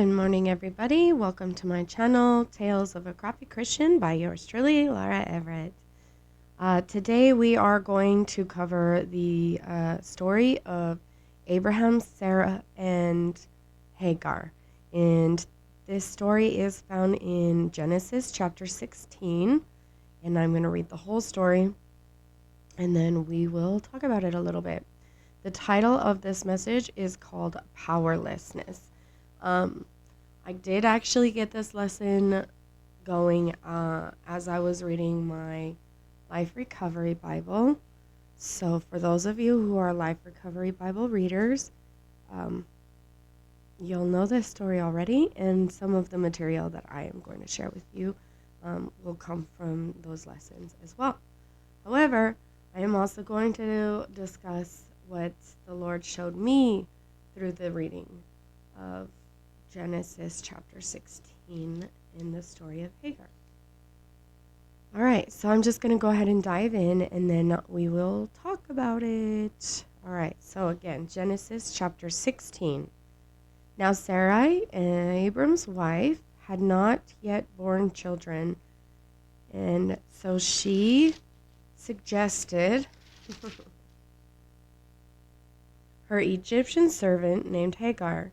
Good morning, everybody. Welcome to my channel, Tales of a Crappy Christian by yours truly, Laura Everett. Today we are going to cover the story of Abraham, Sarah, and Hagar. And this story is found in Genesis chapter 16. And I'm going to read the whole story, and then we will talk about it a little bit. The title of this message is called Powerlessness. I did actually get this lesson going as I was reading my Life Recovery Bible. So for those of you who are Life Recovery Bible readers, you'll know this story already, and some of the material that I am going to share with you will come from those lessons as well. However, I am also going to discuss what the Lord showed me through the reading of Genesis chapter 16 in the story of Hagar. All right, so I'm just going to go ahead and dive in, and then we will talk about it. All right, so again, Genesis chapter 16. Now Sarai, Abram's wife, had not yet borne children, and so she suggested her Egyptian servant named Hagar.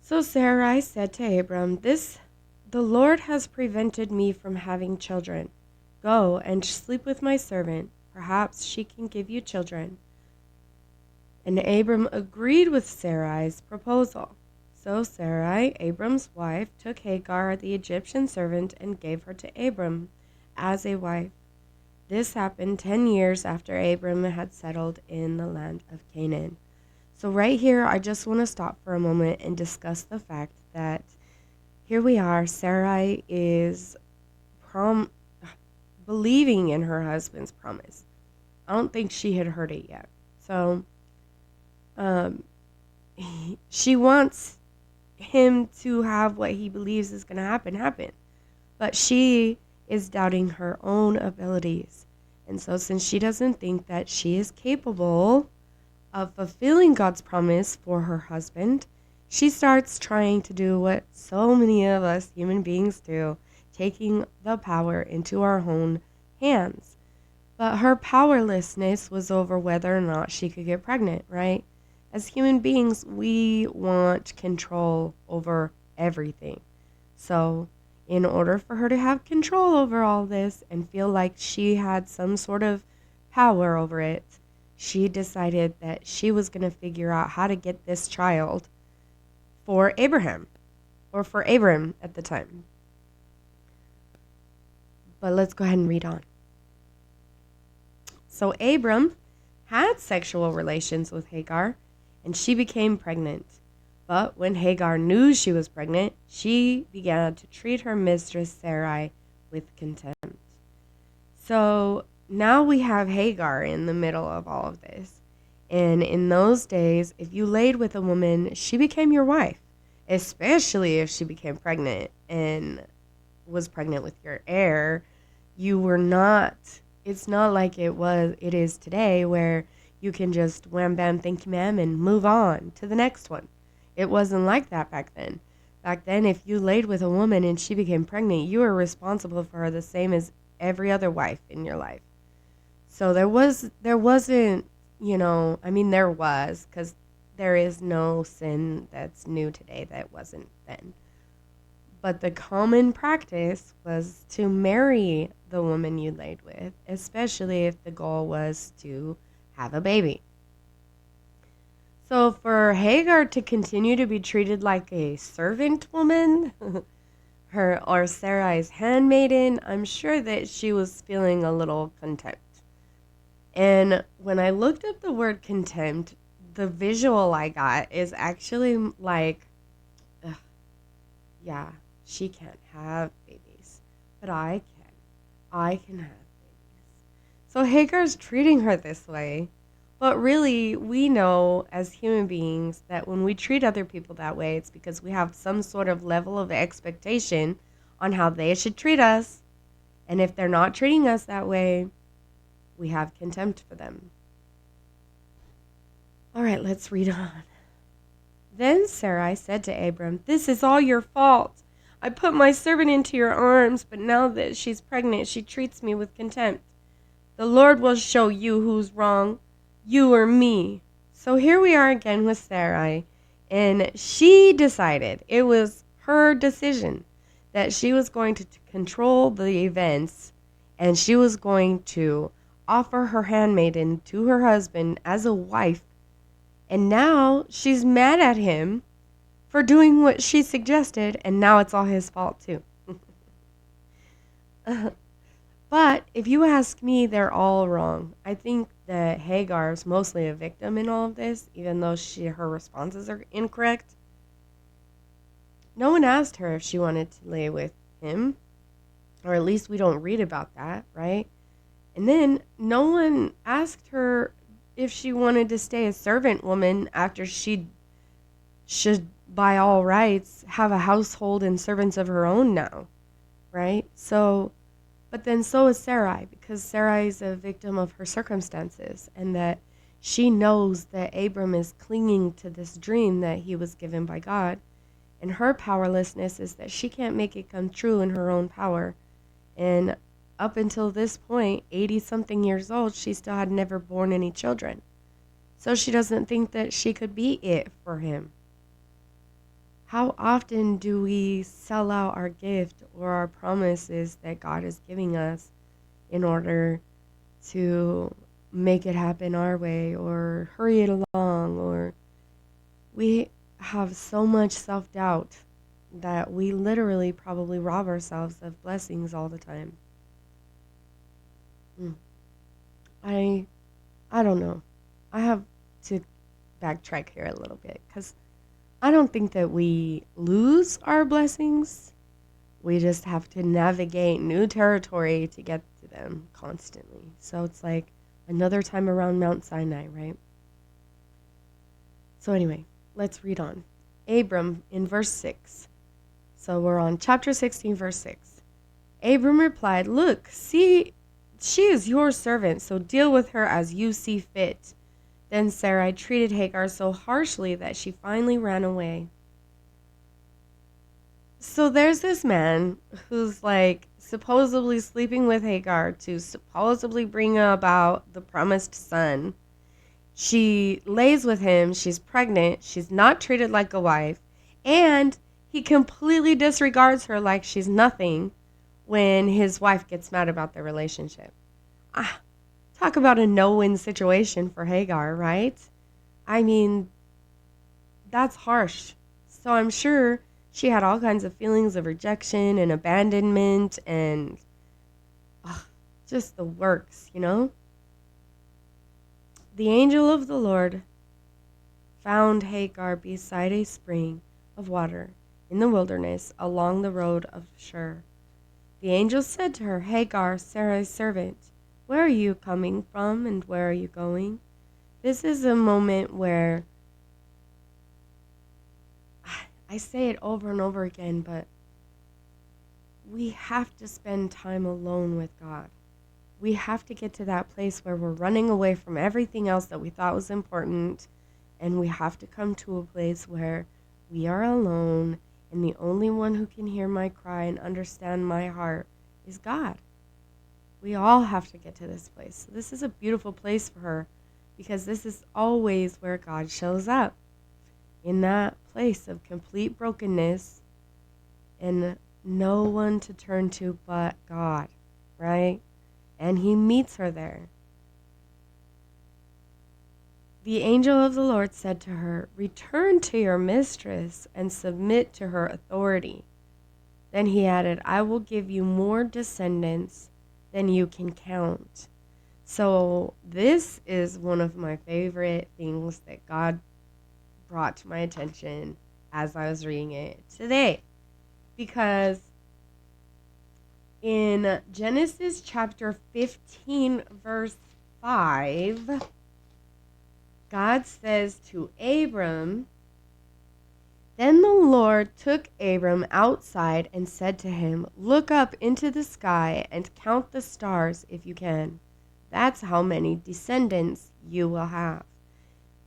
So Sarai said to Abram, the Lord has prevented me from having children. Go and sleep with my servant. Perhaps she can give you children. And Abram agreed with Sarai's proposal. So Sarai, Abram's wife, took Hagar, the Egyptian servant, and gave her to Abram as a wife. This happened 10 years after Abram had settled in the land of Canaan. So right here, I just want to stop for a moment and discuss the fact that here we are, Sarai is believing in her husband's promise. I don't think she had heard it yet. So she wants him to have what he believes is going to happen. But she is doubting her own abilities. And so since she doesn't think that she is capable of fulfilling God's promise for her husband, she starts trying to do what so many of us human beings do, taking the power into our own hands. But her powerlessness was over whether or not she could get pregnant, right? As human beings, we want control over everything. So in order for her to have control over all this and feel like she had some sort of power over it, she decided that she was going to figure out how to get this child for Abraham, or for Abram at the time. But let's go ahead and read on. So Abram had sexual relations with Hagar, and she became pregnant. But when Hagar knew she was pregnant, she began to treat her mistress Sarai with contempt. So now we have Hagar in the middle of all of this. And in those days, if you laid with a woman, she became your wife, especially if she became pregnant and was pregnant with your heir. You were not, it's not like it is today where you can just wham bam, thank you ma'am, and move on to the next one. It wasn't like that back then. Back then, if you laid with a woman and she became pregnant, you were responsible for her the same as every other wife in your life. So there wasn't, there was, because there is no sin that's new today that wasn't then. But the common practice was to marry the woman you laid with, especially if the goal was to have a baby. So for Hagar to continue to be treated like a servant woman, her or Sarai's handmaiden, I'm sure that she was feeling a little contempt. And when I looked up the word contempt, the visual I got is actually like, yeah, she can't have babies, but I can. I can have babies. So Hagar's treating her this way. But really, we know as human beings that when we treat other people that way, it's because we have some sort of level of expectation on how they should treat us. And if they're not treating us that way, we have contempt for them. All right, let's read on. Then Sarai said to Abram, "This is all your fault. I put my servant into your arms, but now that she's pregnant, she treats me with contempt. The Lord will show you who's wrong, you or me." So here we are again with Sarai, and she decided, it was her decision, that she was going to control the events, and she was going to offer her handmaiden to her husband as a wife. And now she's mad at him for doing what she suggested, and now it's all his fault too. But if you ask me, they're all wrong. I think that Hagar is mostly a victim in all of this, even though her responses are incorrect. No one asked her if she wanted to lay with him, or at least we don't read about that, right? And then no one asked her if she wanted to stay a servant woman after she should, by all rights, have a household and servants of her own now, right? So, but then so is Sarai, because Sarai is a victim of her circumstances, and that she knows that Abram is clinging to this dream that he was given by God, and her powerlessness is that she can't make it come true in her own power. And up until this point, 80-something years old, she still had never born any children. So she doesn't think that she could be it for him. How often do we sell out our gift or our promises that God is giving us in order to make it happen our way, or hurry it along, or we have so much self-doubt that we literally probably rob ourselves of blessings all the time. I don't know. I have to backtrack here a little bit, because I don't think that we lose our blessings. We just have to navigate new territory to get to them constantly. So it's like another time around Mount Sinai, right? So anyway, let's read on. Abram in verse 6. So we're on chapter 16, verse 6. Abram replied, "Look, see, she is your servant, so deal with her as you see fit." Then Sarai treated Hagar so harshly that she finally ran away. So there's this man who's like supposedly sleeping with Hagar to supposedly bring about the promised son. She lays with him, she's pregnant, she's not treated like a wife, and he completely disregards her like she's nothing when his wife gets mad about their relationship. Talk about a no-win situation for Hagar, right? I mean, that's harsh. So I'm sure she had all kinds of feelings of rejection and abandonment and just the works, you know? The angel of the Lord found Hagar beside a spring of water in the wilderness along the road of Shur. The angel said to her, "Hagar, Sarai's servant, where are you coming from and where are you going?" This is a moment where I say it over and over again, but we have to spend time alone with God. We have to get to that place where we're running away from everything else that we thought was important, and we have to come to a place where we are alone, and the only one who can hear my cry and understand my heart is God. We all have to get to this place. So this is a beautiful place for her, because this is always where God shows up, in that place of complete brokenness and no one to turn to but God, right? And he meets her there. The angel of the Lord said to her, "Return to your mistress and submit to her authority." Then he added, "I will give you more descendants than you can count." So this is one of my favorite things that God brought to my attention as I was reading it today. Because in Genesis chapter 15, verse 5, God says to Abram, "Then the Lord took Abram outside and said to him, 'Look up into the sky and count the stars if you can. That's how many descendants you will have.'"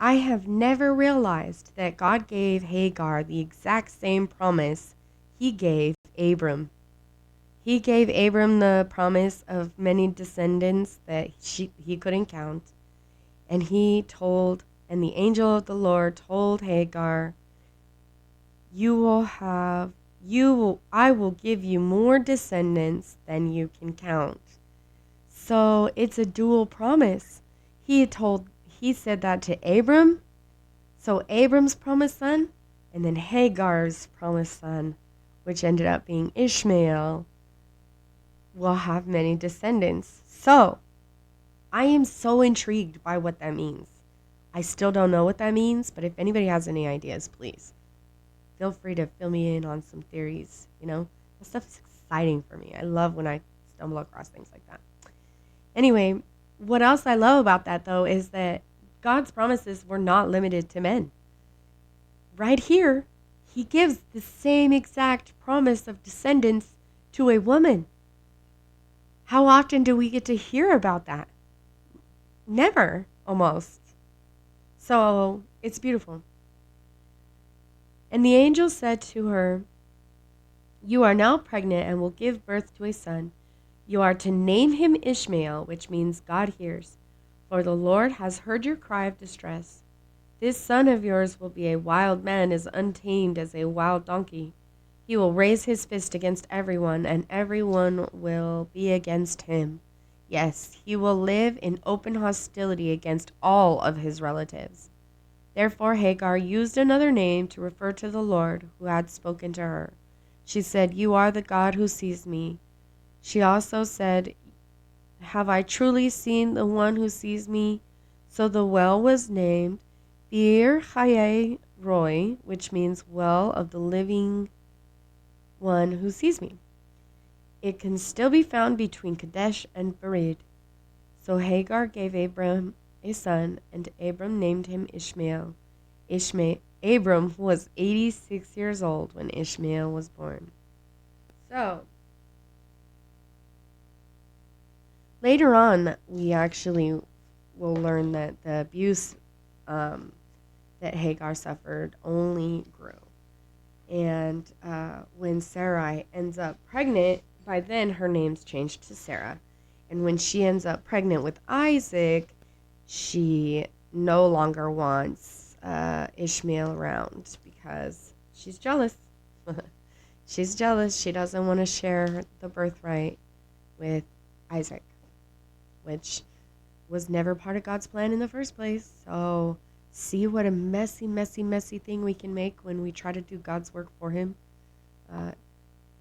I have never realized that God gave Hagar the exact same promise he gave Abram. He gave Abram the promise of many descendants that he couldn't count. And and the angel of the Lord told Hagar, I will give you more descendants than you can count. So it's a dual promise. He said that to Abram, so Abram's promised son, and then Hagar's promised son, which ended up being Ishmael, will have many descendants. So I am so intrigued by what that means. I still don't know what that means, but if anybody has any ideas, please feel free to fill me in on some theories. That stuff is exciting for me. I love when I stumble across things like that. Anyway, what else I love about that, though, is that God's promises were not limited to men. Right here, he gives the same exact promise of descendants to a woman. How often do we get to hear about that? Never, almost. So it's beautiful. And the angel said to her, "You are now pregnant and will give birth to a son. You are to name him Ishmael, which means God hears, for the Lord has heard your cry of distress. This son of yours will be a wild man, as untamed as a wild donkey. He will raise his fist against everyone, and everyone will be against him. Yes, he will live in open hostility against all of his relatives." Therefore Hagar used another name to refer to the Lord who had spoken to her. She said, "You are the God who sees me." She also said, "Have I truly seen the one who sees me?" So the well was named Bir Chayei Roy, which means well of the living one who sees me. It can still be found between Kadesh and Bered. So Hagar gave Abram a son, and Abram named him Ishmael. Abram was 86 years old when Ishmael was born. So, later on, we actually will learn that the abuse that Hagar suffered only grew. And when Sarai ends up pregnant, by then her name's changed to Sarah. And when she ends up pregnant with Isaac, she no longer wants Ishmael around because she's jealous. She's jealous. She doesn't want to share the birthright with Isaac, which was never part of God's plan in the first place. So see what a messy, messy, messy thing we can make when we try to do God's work for him.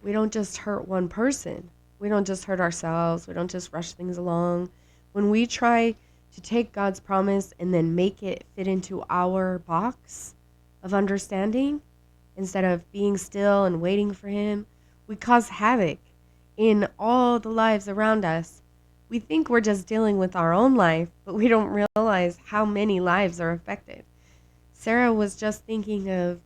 We don't just hurt one person. We don't just hurt ourselves. We don't just rush things along. When we try to take God's promise and then make it fit into our box of understanding, instead of being still and waiting for him, we cause havoc in all the lives around us. We think we're just dealing with our own life, but we don't realize how many lives are affected. Sarah was just thinking of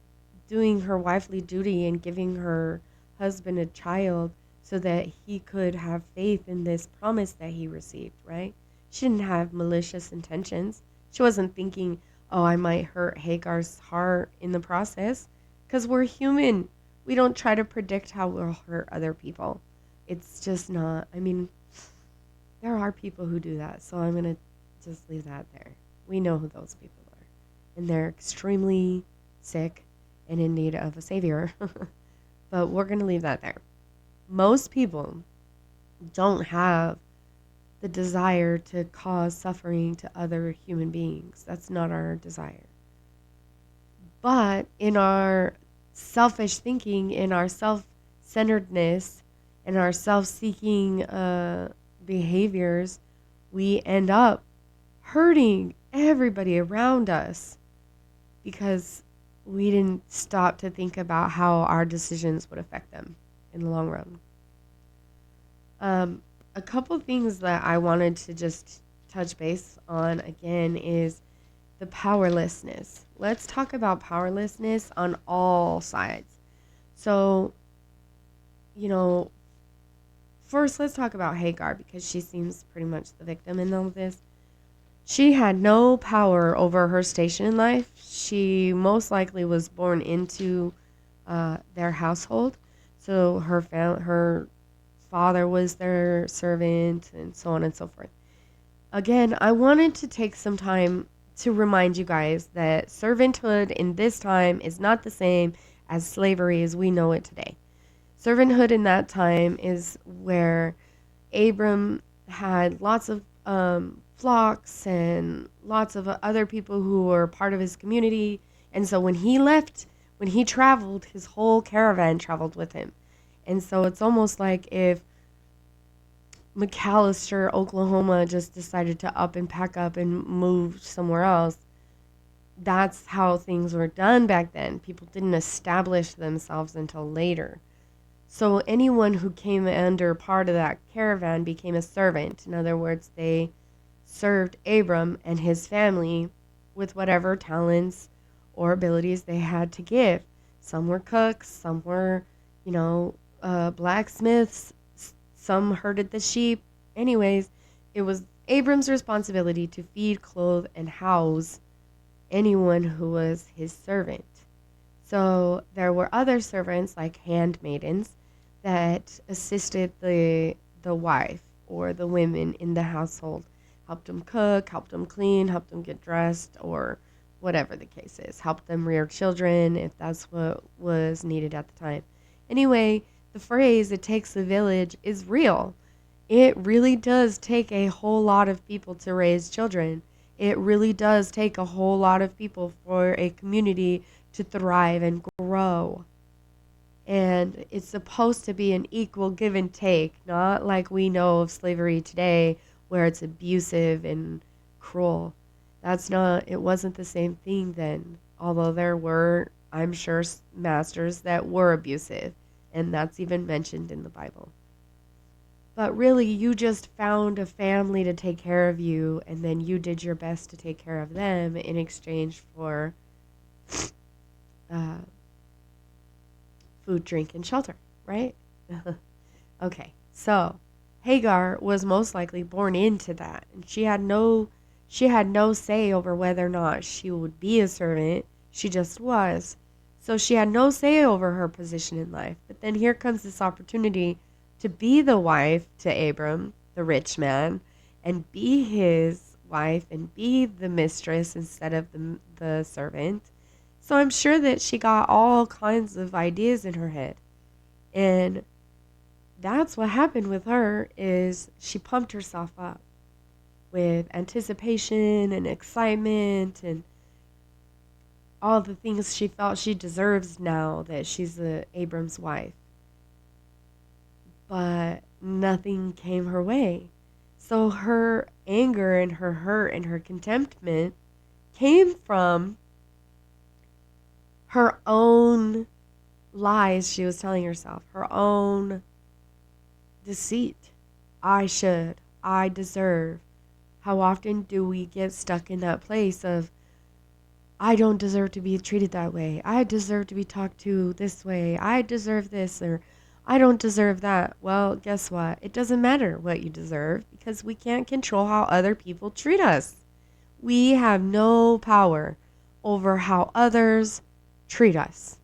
doing her wifely duty and giving her husband a child so that he could have faith in this promise that he received, right? She didn't have malicious intentions. She wasn't thinking, oh, I might hurt Hagar's heart in the process, because we're human. We don't try to predict how we'll hurt other people. It's just not, there are people who do that, so I'm going to just leave that there. We know who those people are, and they're extremely sick and in need of a savior, but we're going to leave that there. Most people don't have the desire to cause suffering to other human beings. That's not our desire. But in our selfish thinking, in our self-centeredness, in our self-seeking behaviors, we end up hurting everybody around us because we didn't stop to think about how our decisions would affect them in the long run. A couple things that I wanted to just touch base on again is the powerlessness. Let's talk about powerlessness on all sides. So, first let's talk about Hagar, because she seems pretty much the victim in all of this. She had no power over her station in life. She most likely was born into their household. So her father was their servant, and so on and so forth. Again, I wanted to take some time to remind you guys that servanthood in this time is not the same as slavery as we know it today. Servanthood in that time is where Abram had lots of flocks and lots of other people who were part of his community. And so when he left, when he traveled, his whole caravan traveled with him. And so it's almost like if McAllister, Oklahoma, just decided to up and pack up and move somewhere else. That's how things were done back then. People didn't establish themselves until later. So anyone who came under part of that caravan became a servant. In other words, they served Abram and his family with whatever talents or abilities they had to give. Some were cooks, some were, blacksmiths, some herded the sheep. Anyways, it was Abram's responsibility to feed, clothe, and house anyone who was his servant. So there were other servants like handmaidens that assisted the wife or the women in the household, helped them cook, helped them clean, helped them get dressed, or whatever the case is, helped them rear children if that's what was needed at the time. Anyway, the phrase "it takes a village" is real. It really does take a whole lot of people to raise children. It really does take a whole lot of people for a community to thrive and grow. And it's supposed to be an equal give and take, not like we know of slavery today where it's abusive and cruel. It wasn't the same thing then. Although there were, I'm sure, masters that were abusive, and that's even mentioned in the Bible. But really, you just found a family to take care of you, and then you did your best to take care of them in exchange for uh, food, drink, and shelter, right? Okay, so Hagar was most likely born into that, and she had no say over whether or not she would be a servant. She just was. So she had no say over her position in life. But then here comes this opportunity to be the wife to Abram, the rich man, and be his wife and be the mistress instead of the servant. So I'm sure that she got all kinds of ideas in her head. And that's what happened with her is she pumped herself up with anticipation and excitement and all the things she felt she deserves now that she's Abram's wife. But nothing came her way. So her anger and her hurt and her contentment came from her own lies she was telling herself, her own deceit. I deserve. How often do we get stuck in that place of, I don't deserve to be treated that way. I deserve to be talked to this way. I deserve this, or I don't deserve that. Well, guess what? It doesn't matter what you deserve because we can't control how other people treat us. We have no power over how others treat us.